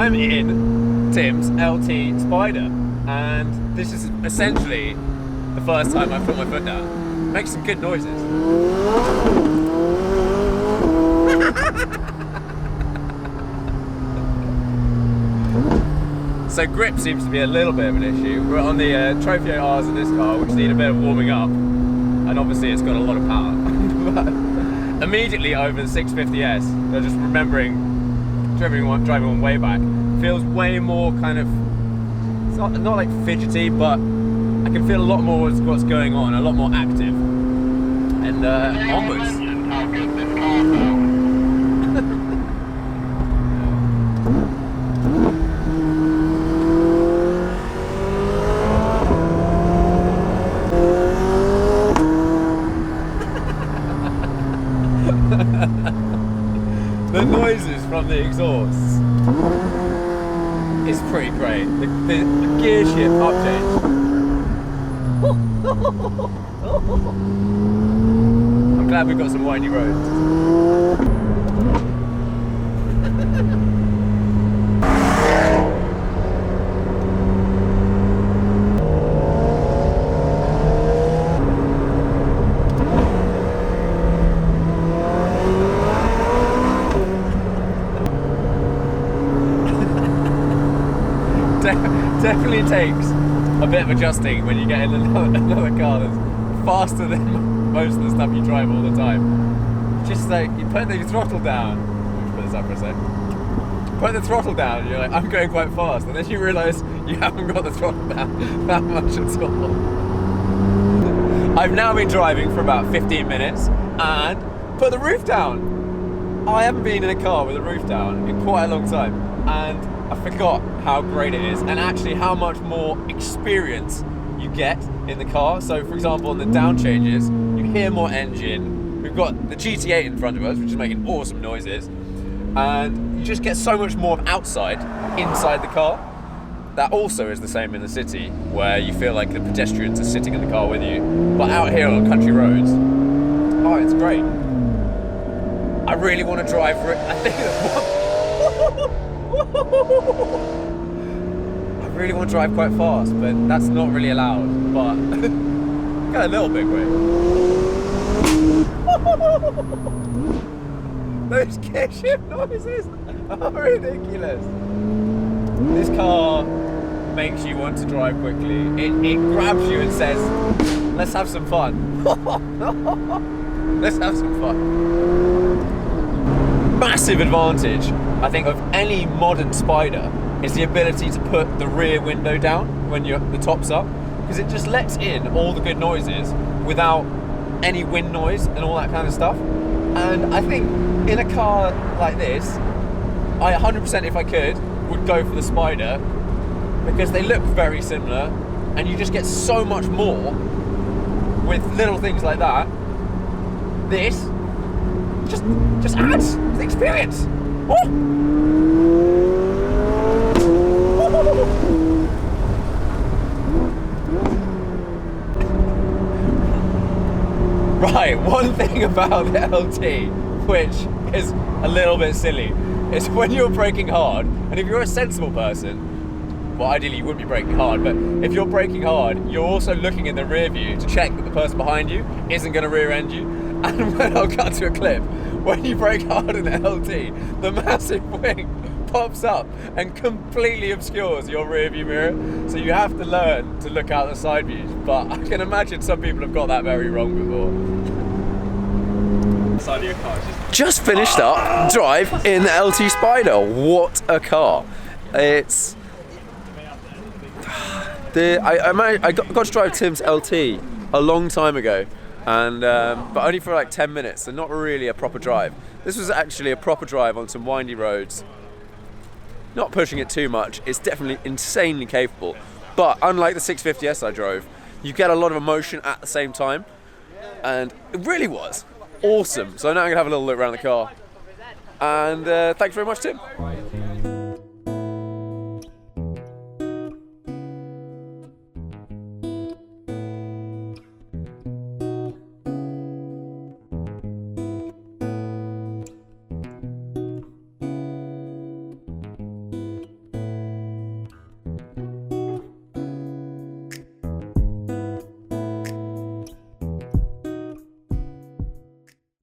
I'm in Tim's LT Spider, and this is essentially the first time I've put my foot down. It makes some good noises. So grip seems to be a little bit of an issue. We're on the Trophy R's in this car, which need a bit of warming up, and obviously it's got a lot of power. But immediately over the 650S, they're just remembering driving one way back, feels way more kind of, it's not like fidgety, but I can feel a lot more what's going on, a lot more active, and onwards. The noises from the exhausts is pretty great. The gear shift up change. I'm glad we've got some windy roads. Definitely takes a bit of adjusting when you get in another car that's faster than most of the stuff you drive all the time. Just like, you put the throttle down, let me put this up for a sec. Put the throttle down and you're like, I'm going quite fast, and then you realise you haven't got the throttle down that much at all. I've now been driving for about 15 minutes and put the roof down. I haven't been in a car with the roof down in quite a long time, and I forgot how great it is, and actually how much more experience you get in the car. So for example, on the down changes, you hear more engine. We've got the GT8 in front of us, which is making awesome noises, and you just get so much more outside, inside the car. That also is the same in the city, where you feel like the pedestrians are sitting in the car with you. But out here on country roads, oh, it's great. I really want to drive for it. I think I really want to drive quite fast, but that's not really allowed. But got a little bit quick. Those gear shift noises are ridiculous. This car makes you want to drive quickly. It grabs you and says, let's have some fun. Let's have some fun. Massive advantage, I think, of any modern Spider is the ability to put the rear window down when the top's up, because it just lets in all the good noises without any wind noise and all that kind of stuff. And I think in a car like this, I 100%, if I could, would go for the Spider, because they look very similar and you just get so much more with little things like that. This just adds to the experience. Oh! Right, one thing about the LT, which is a little bit silly, is when you're braking hard, and if you're a sensible person, well, ideally you wouldn't be braking hard, but if you're braking hard, you're also looking in the rear view to check that the person behind you isn't going to rear end you. And when I'll cut to a clip, when you brake hard in the LT, the massive wing pops up and completely obscures your rear view mirror. So you have to learn to look out the side views. But I can imagine some people have got that very wrong before. Side of your car. Just finished up drive in the LT Spider. What a car! It's I got to drive Tim's LT a long time ago, and but only for like 10 minutes, and not really a proper drive. This was actually a proper drive on some windy roads. Not pushing it too much. It's definitely insanely capable, but unlike the 650S I drove, you get a lot of emotion at the same time, and it really was awesome. So now I'm gonna have a little look around the car, and thanks very much, Tim.